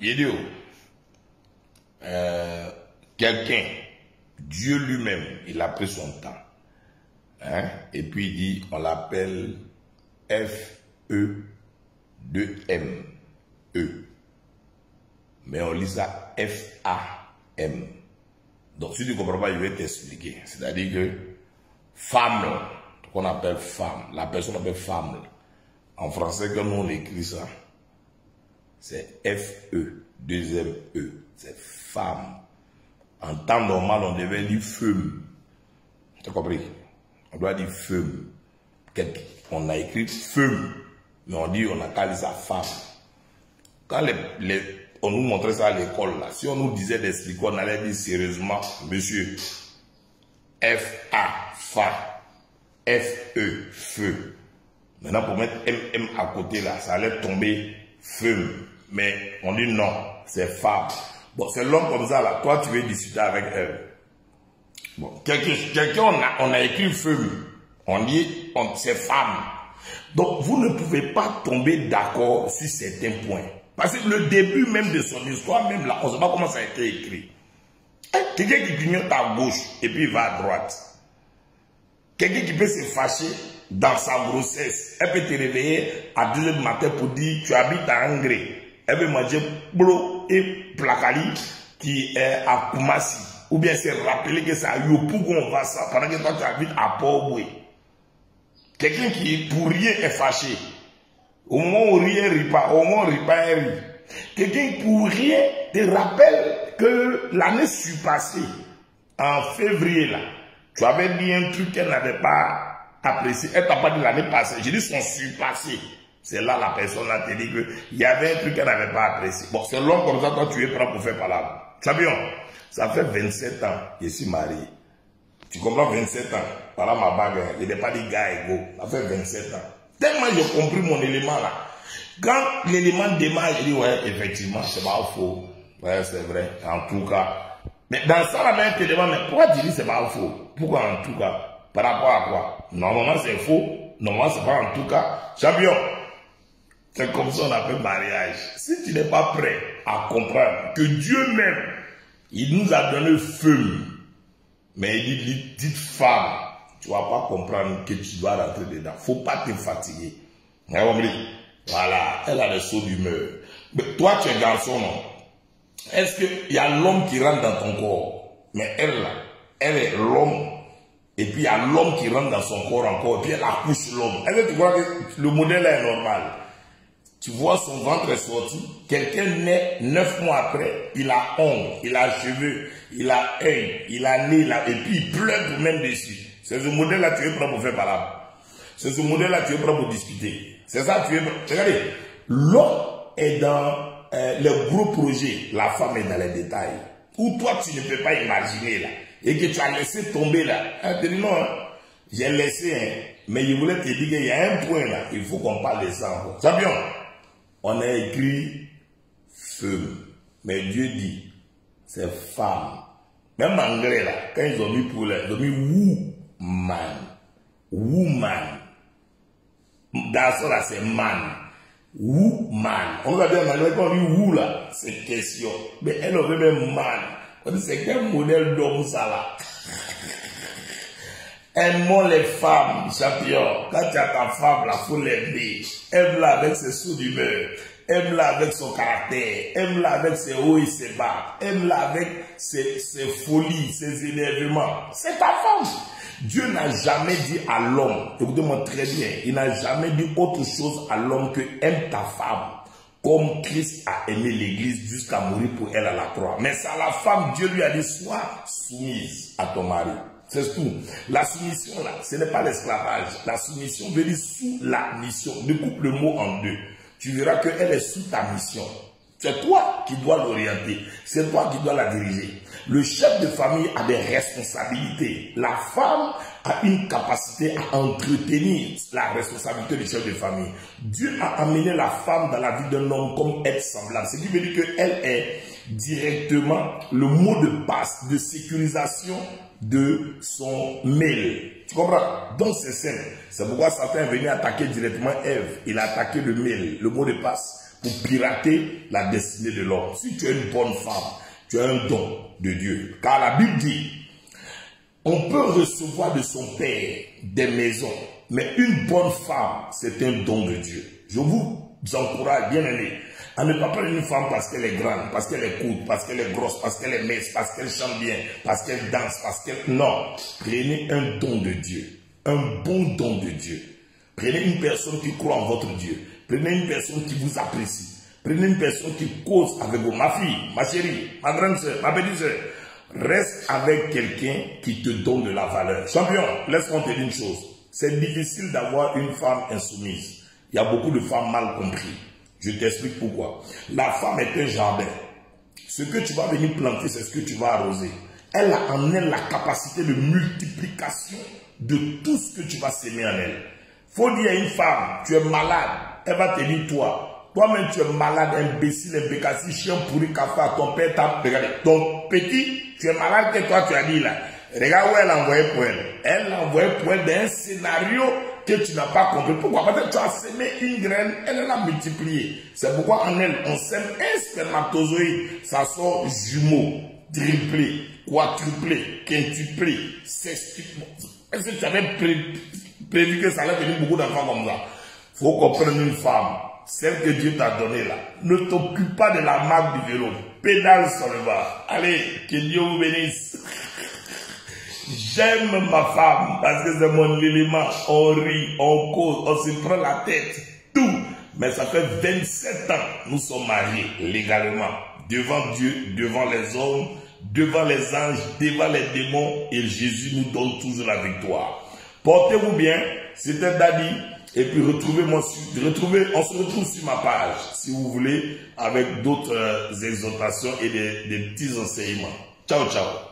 il dit, quelqu'un, Dieu lui-même, il a pris son temps. Hein? Et puis il dit, on l'appelle F-E-2-M. E. Mais on lit ça F-A-M. Donc si tu ne comprends pas, je vais t'expliquer. C'est-à-dire que femme, qu'on appelle femme, la personne appelle femme. En français, comme on écrit ça, c'est F-E, deuxième E. C'est femme. En temps normal, on devait dire femme. Tu as compris? On doit dire femme. On a écrit femme, mais on dit, on a calé ça femme. Quand on nous montrait ça à l'école, là, si on nous disait d'expliquer, on allait dire sérieusement, monsieur, F-A, fa, F-E, feu. Maintenant, pour mettre M-M à côté, là, ça allait tomber feu. Mais on dit non, c'est femme. Bon, c'est l'homme comme ça, là. Toi, tu veux discuter avec elle. Bon, quelqu'un, on a écrit feu. On dit, c'est femme. Donc, vous ne pouvez pas tomber d'accord sur certains points. Parce que le début même de son histoire, même là, on ne sait pas comment ça a été écrit. Quelqu'un qui clignote à gauche et puis il va à droite. Quelqu'un qui peut se fâcher dans sa grossesse. Elle peut te réveiller à 2h du matin pour dire tu habites à Angré. Elle veut manger blo et placali qui est à Koumassi. Ou bien se rappeler que c'est à Yopou qu'on va ça pendant que toi tu habites à Port-Boué. Quelqu'un qui pour rien est fâché. Au moment où rien rit pas, au moment où rit pas, rit. Quelqu'un pour rien te rappelle que l'année surpassée, en février là, tu avais dit un truc qu'elle n'avait pas apprécié. Elle t'a pas dit l'année passée. J'ai dit son surpassé. C'est là la personne a te dit qu'il y avait un truc qu'elle n'avait pas apprécié. Bon, c'est l'homme comme ça, toi tu es prêt pour faire parler. Champion, ça fait 27 ans que je suis marié. Tu comprends 27 ans. Par là ma bague, il n'est pas dit gars égaux. Ça fait 27 ans. Tellement j'ai compris mon élément là. Quand l'élément démarre, je dis ouais, effectivement, c'est pas faux. Ouais, c'est vrai, en tout cas. Mais dans ça, la même te demande, mais pourquoi tu dis c'est pas faux? Pourquoi en tout cas? Par rapport à quoi? Normalement c'est faux, normalement c'est pas en tout cas. Champion, c'est comme ça on appelle mariage. Si tu n'es pas prêt à comprendre que Dieu même, il nous a donné feu, mais il dit dites femme, tu ne vas pas comprendre que tu dois rentrer dedans. Faut pas te fatiguer. Voilà, elle a le saut d'humeur. Mais toi tu es garçon, non? Est-ce qu'il y a l'homme qui rentre dans ton corps? Mais elle là, elle est l'homme. Et puis il y a l'homme qui rentre dans son corps encore. Et puis elle accouche l'homme. Est-ce que tu vois que le modèle est normal? Tu vois son ventre est sorti. Quelqu'un naît 9 mois après. Il a ongles, il a cheveux, il a œil, il a nez là. Et puis il pleure tout même dessus. C'est ce modèle-là que tu es prêt pour faire par là. C'est ce modèle-là que tu es prêt pour discuter. C'est ça que tu es prêt. Regardez, l'homme est dans le gros projet, la femme est dans les détails. Où toi tu ne peux pas imaginer là. Et que tu as laissé tomber là. Hein, tu dis non, hein, j'ai laissé, hein, mais je voulais te dire qu'il y a un point là, il faut qu'on parle de ça encore. Champion, on a écrit femme, mais Dieu dit, c'est femme. Même en anglais là, quand ils ont mis pour là, ils ont mis woman. Woman. Dans ça là, c'est man. Woman. On va dire en anglais quand on dit wou là, c'est question. Mais elle aurait même man. On dit c'est quel modèle d'homme ça là? Aimons les femmes, champion. Quand tu as ta femme là, faut l'aimer. Aime-la avec ses sauts d'humeur. Aime-la avec son caractère. Aime-la avec ses hauts et ses bas. Aime-la avec ses folies, ses énervements. C'est ta femme. Dieu n'a jamais dit à l'homme, écoutez-moi très bien, il n'a jamais dit autre chose à l'homme que aime ta femme, comme Christ a aimé l'église jusqu'à mourir pour elle à la croix. Mais ça, la femme, Dieu lui a dit, sois soumise à ton mari. C'est tout. La soumission, là, ce n'est pas l'esclavage. La soumission veut dire sous la mission. Découpe le mot en deux. Tu verras qu'elle est sous ta mission. C'est toi qui dois l'orienter. C'est toi qui dois la diriger. Le chef de famille a des responsabilités. La femme a une capacité à entretenir la responsabilité du chef de famille. Dieu a amené la femme dans la vie d'un homme comme être semblable. Ce qui veut dire qu'elle est directement le mot de passe de sécurisation de son mail. Tu comprends? Donc c'est simple. C'est pourquoi Satan est venu attaquer directement Ève. Il a attaqué le mail, le mot de passe, pour pirater la destinée de l'homme. Si tu es une bonne femme, tu as un don de Dieu. Car la Bible dit, on peut recevoir de son père des maisons, mais une bonne femme, c'est un don de Dieu. Je vous encourage, bien aimé, à ne pas prendre une femme parce qu'elle est grande, parce qu'elle est courte, parce qu'elle est grosse, parce qu'elle est mince, parce qu'elle chante bien, parce qu'elle danse, parce qu'elle... Non, prenez un don de Dieu, un bon don de Dieu. Prenez une personne qui croit en votre Dieu. Prenez une personne qui vous apprécie. Prenez une personne qui cause avec vous. Ma fille, ma chérie, ma grande soeur, ma petite soeur. Reste avec quelqu'un qui te donne de la valeur. Champion, laisse-moi te dire une chose. C'est difficile d'avoir une femme insoumise. Il y a beaucoup de femmes mal comprises. Je t'explique pourquoi. La femme est un jardin. Ce que tu vas venir planter, c'est ce que tu vas arroser. Elle a en elle la capacité de multiplication de tout ce que tu vas s'aimer en elle. Faut dire à une femme, tu es malade, elle va te dire toi-même tu es malade, imbécile, imbécassi, chien pourri, café, ton père t'a regardé. Ton petit, tu es malade que toi tu as dit là. Regarde où elle a envoyé pour elle. Elle l'a envoyé pour elle dans un scénario que tu n'as pas compris. Pourquoi? Parce que tu as semé une graine, elle l'a multipliée. C'est pourquoi en elle, on sème un spermatozoïde, ça sort jumeau, triplé, quadruplé, quintuplé, sextuplé. Est-ce que tu avais prévu que ça allait venir beaucoup d'enfants comme ça? Il faut comprendre une femme, celle que Dieu t'a donnée là. Ne t'occupe pas de la marque du vélo. Pédale sur le bas. Allez, que Dieu vous bénisse. J'aime ma femme parce que c'est mon élément. On rit, on cause, on se prend la tête, tout. Mais ça fait 27 ans nous sommes mariés légalement. Devant Dieu, devant les hommes, devant les anges, devant les démons. Et Jésus nous donne toujours la victoire. Portez-vous bien, c'était Daddy. Et puis on se retrouve sur ma page, si vous voulez, avec d'autres exhortations et des petits enseignements. Ciao, ciao.